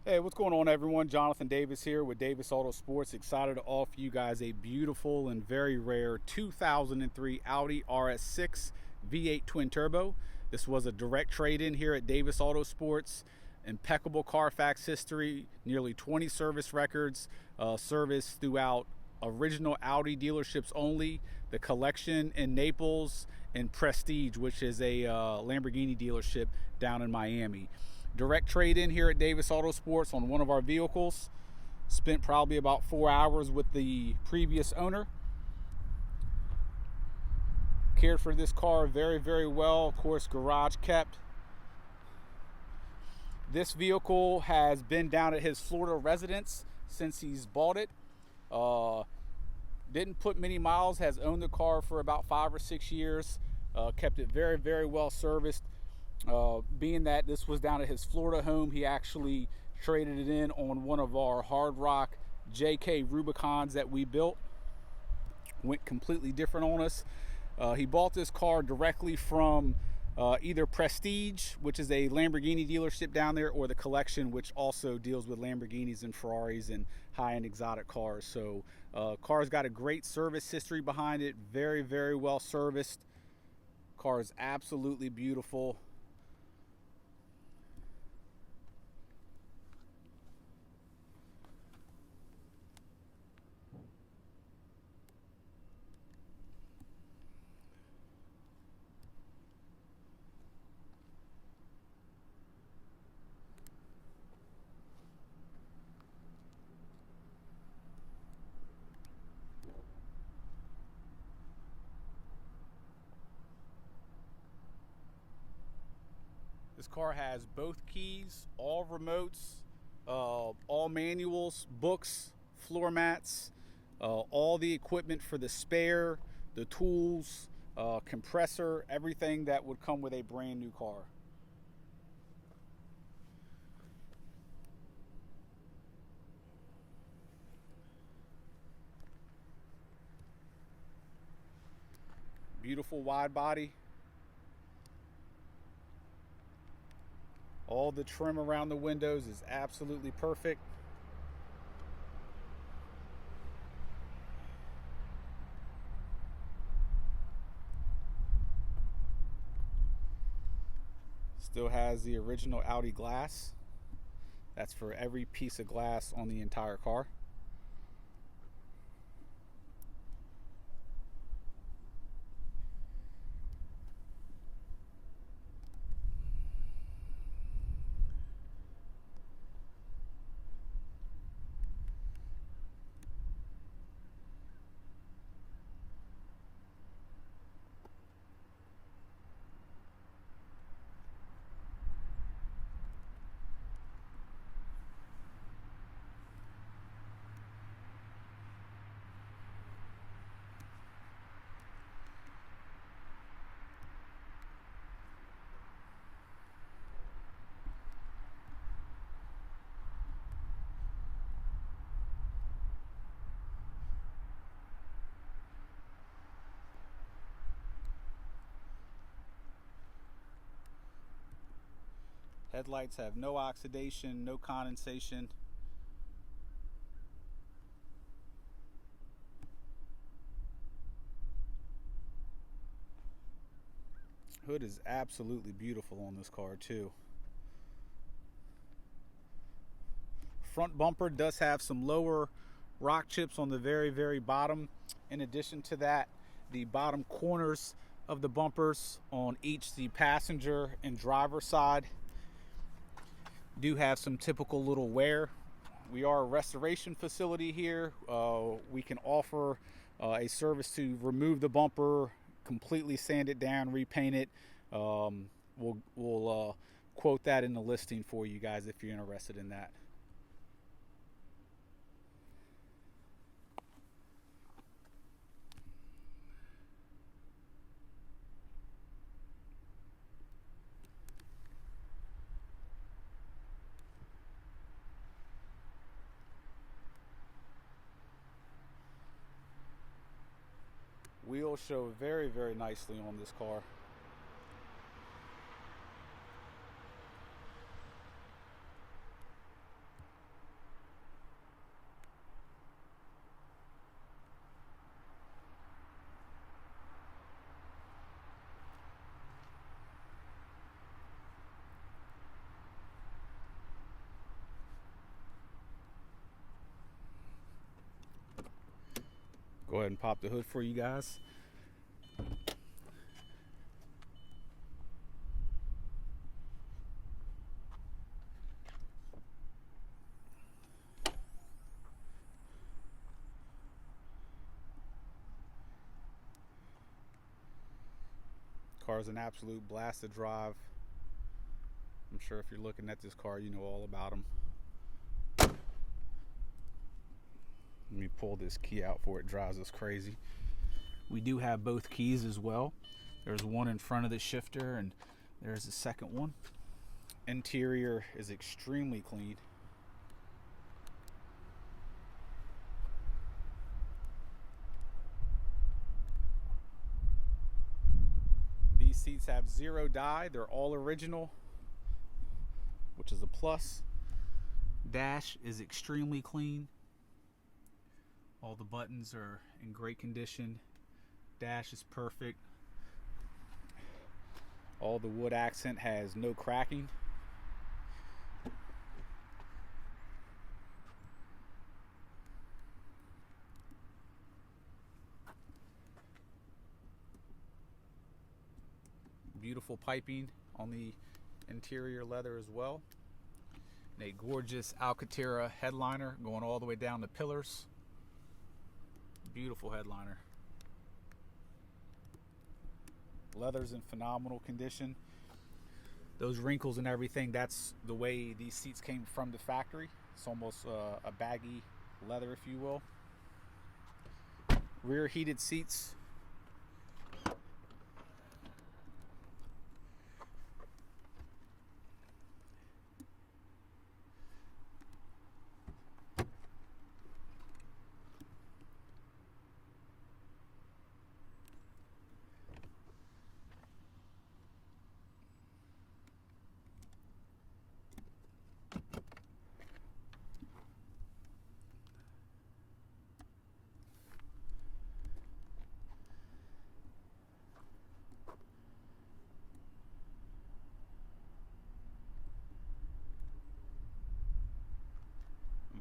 Hey, what's going on, everyone? Jonathan Davis here with Davis AutoSports. Excited to offer you guys a beautiful and very rare 2003 Audi RS6 V8 twin turbo. This was a direct trade-in here at Davis AutoSports. Impeccable Carfax history, nearly 20 service records, service throughout original Audi dealerships only, the collection in Naples, and Prestige, which is a Lamborghini dealership down in Miami. Direct trade-in here at Davis Autosports on one of our vehicles. Spent probably about 4 hours with the previous owner. Cared for this car very, very well. Of course, garage kept. This vehicle has been down at his Florida residence since he's bought it. Didn't put many miles, has owned the car for about 5 or 6 years. Kept it very, very well serviced. Being that this was down at his Florida home, he actually traded it in on one of our Hard Rock JK Rubicons that we built. Went completely different on us. He bought this car directly from either Prestige, which is a Lamborghini dealership down there, or the Collection, which also deals with Lamborghinis and Ferraris and high-end exotic cars. So car's got a great service history behind it. Very, very well serviced. Car is absolutely beautiful. This car has both keys, all remotes, all manuals, books, floor mats, all the equipment for the spare, the tools, compressor, everything that would come with a brand new car. Beautiful wide body. All the trim around the windows is absolutely perfect. Still has the original Audi glass. That's for every piece of glass on the entire car. Headlights have no oxidation, no condensation. Hood is absolutely beautiful on this car too. Front bumper does have some lower rock chips on the very, very bottom. In addition to that, the bottom corners of the bumpers on each the passenger and driver side do have some typical little wear. We are a restoration facility here. We can offer a service to remove the bumper, completely sand it down, repaint it. We'll quote that in the listing for you guys if you're interested in that. Wheels show very, very nicely on this car. Go ahead and pop the hood for you guys. Car's an absolute blast to drive. I'm sure if you're looking at this car, you know all about them. Let me pull this key out before it drives us crazy. We do have both keys as well. There's one in front of the shifter and there's the second one. Interior is extremely clean. These seats have zero dye. They're all original, which is a plus. Dash is extremely clean. All the buttons are in great condition. Dash is perfect. All the wood accent has no cracking. Beautiful piping on the interior leather as well. And a gorgeous Alcantara headliner going all the way down the pillars. Beautiful headliner. Leather's in phenomenal condition. Those wrinkles and everything, that's the way these seats came from the factory. It's almost a baggy leather, if you will. Rear heated seats.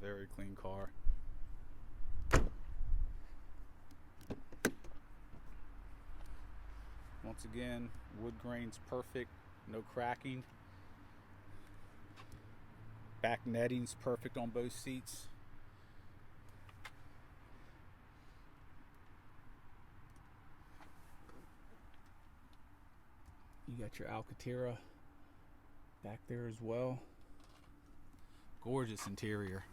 Very clean car. Once again, wood grain's perfect, no cracking. Back netting's perfect on both seats. You got your Alcantara back there as well. Gorgeous interior.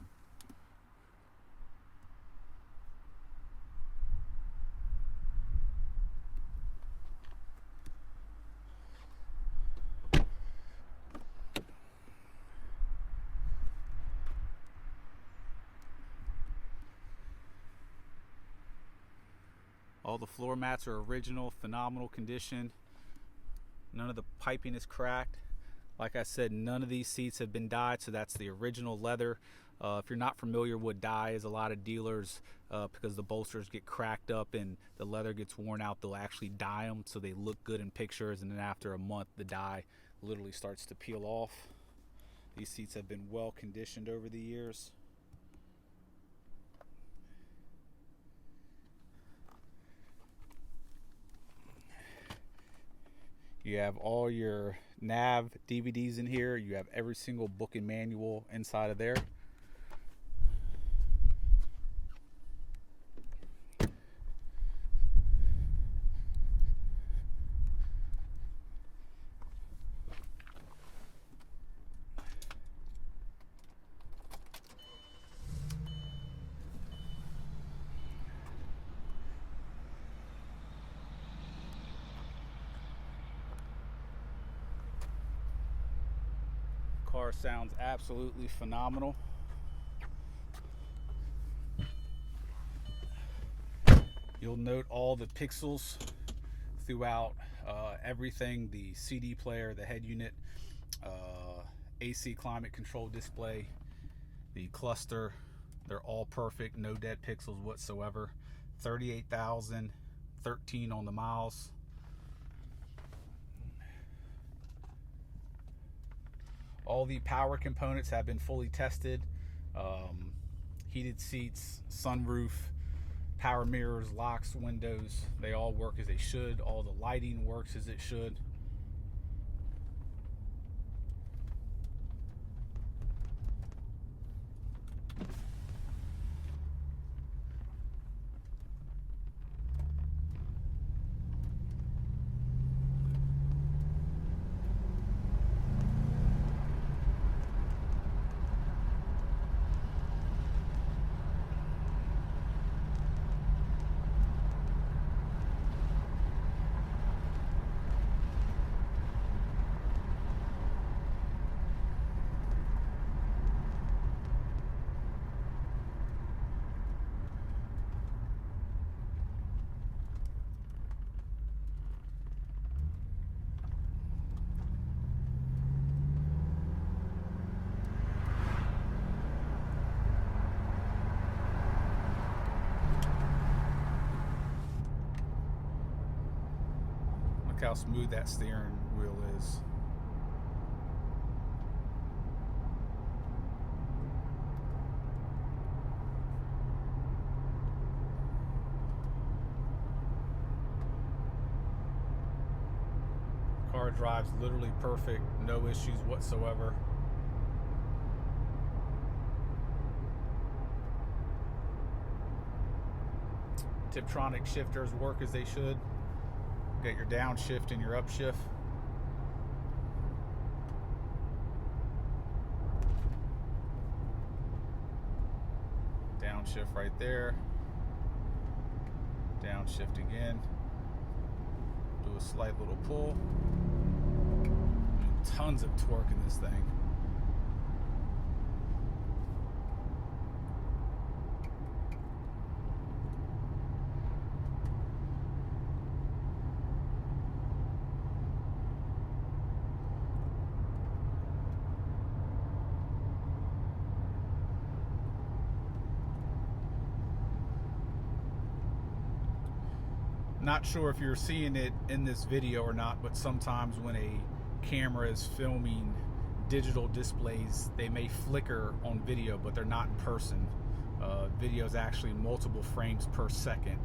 All the floor mats are original, phenomenal condition. None of the piping is cracked. Like I said, none of these seats have been dyed, so that's the original leather. If you're not familiar with dye, is a lot of dealers, because the bolsters get cracked up and the leather gets worn out, they'll actually dye them so they look good in pictures, and then after a month the dye literally starts to peel off. These seats have been well conditioned over the years. You have all your nav DVDs in here. You have every single book and manual inside of there. Car sounds absolutely phenomenal. You'll note all the pixels throughout everything: the CD player, the head unit, AC climate control display, the cluster. They're all perfect, no dead pixels whatsoever. 38,013 on the miles. All the power components have been fully tested. Heated seats, sunroof, Power mirrors, locks, windows, they all work as they should. All the lighting works as it should. Look how smooth that steering wheel is. Car drives literally perfect, no issues whatsoever. Tiptronic shifters work as they should. Get your downshift and your upshift. Downshift right there. Downshift again. Do a slight little pull. Tons of torque in this thing. Not sure if you're seeing it in this video or not, but sometimes when a camera is filming digital displays, they may flicker on video, but they're not in person. Video is actually multiple frames per second,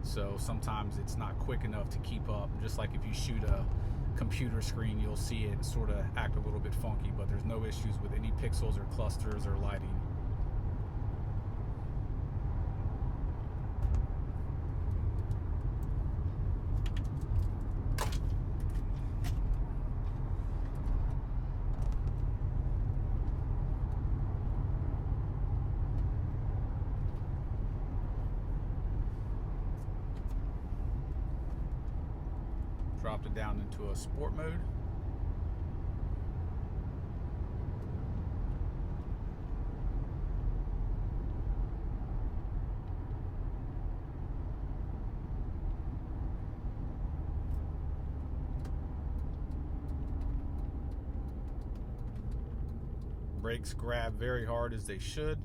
so sometimes it's not quick enough to keep up. Just like if you shoot a computer screen, you'll see it sort of act a little bit funky, but there's no issues with any pixels or clusters or lighting. Dropped it down into a sport mode. Brakes grab very hard as they should.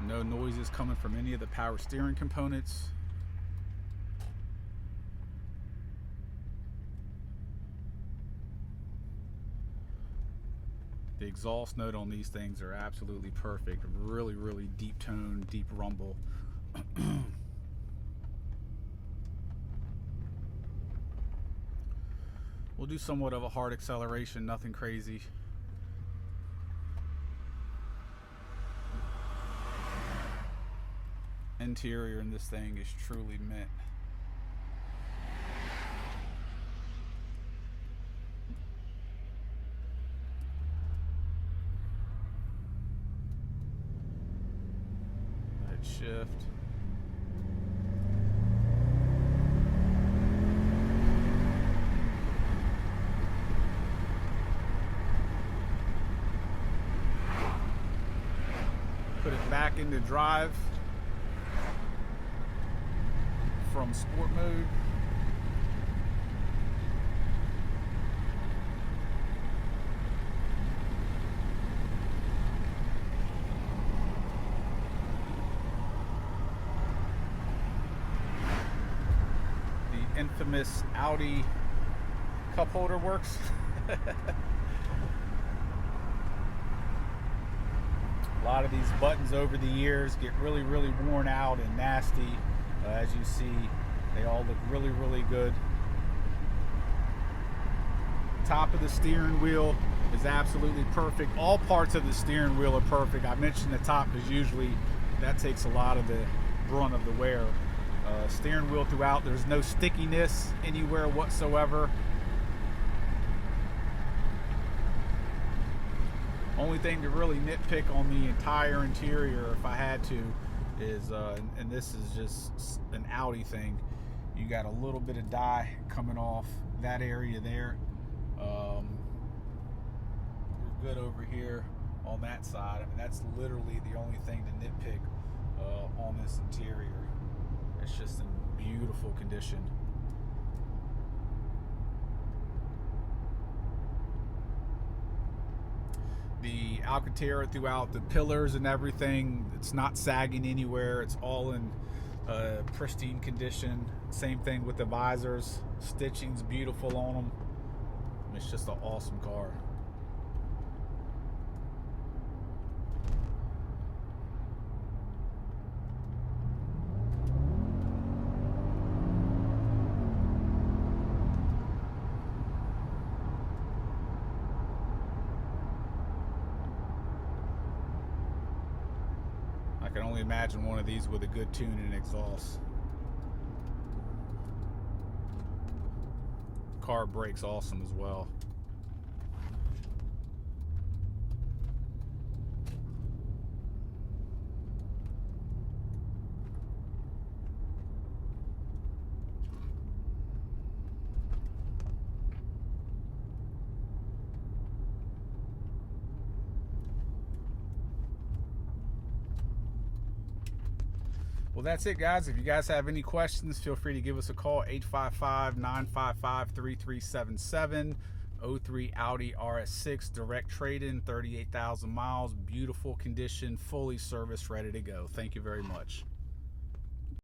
No noises coming from any of the power steering components. The exhaust note on these things are absolutely perfect. Really, really deep tone, deep rumble. We'll do somewhat of a hard acceleration, nothing crazy. Interior in this thing is truly mint. Let it shift. Put it back into drive from sport mode. The infamous Audi Cup holder works. A lot of these buttons over the years get really worn out and nasty. As you see, they all look really good. Top of the steering wheel is absolutely perfect. All parts of the steering wheel are perfect. I mentioned the top because usually that takes a lot of the brunt of the wear. Steering wheel throughout, there's no stickiness anywhere whatsoever. Only thing to really nitpick on the entire interior, if I had to, is, and this is just an Audi thing, you got a little bit of dye coming off that area there. We're good over here on that side. I mean, that's literally the only thing to nitpick on this interior. It's just in beautiful condition. The Alcantara throughout the pillars and everything, it's not sagging anywhere. It's all in pristine condition. Same thing with the visors. Stitching's beautiful on them. It's just an awesome car. I can only imagine one of these with a good tune and exhaust. Car brakes awesome as well. Well, that's it, guys. If you guys have any questions, feel free to give us a call, 855-955-3377. 03 Audi RS6, direct trade-in, 38,000 miles, beautiful condition, fully serviced, ready to go. Thank you very much.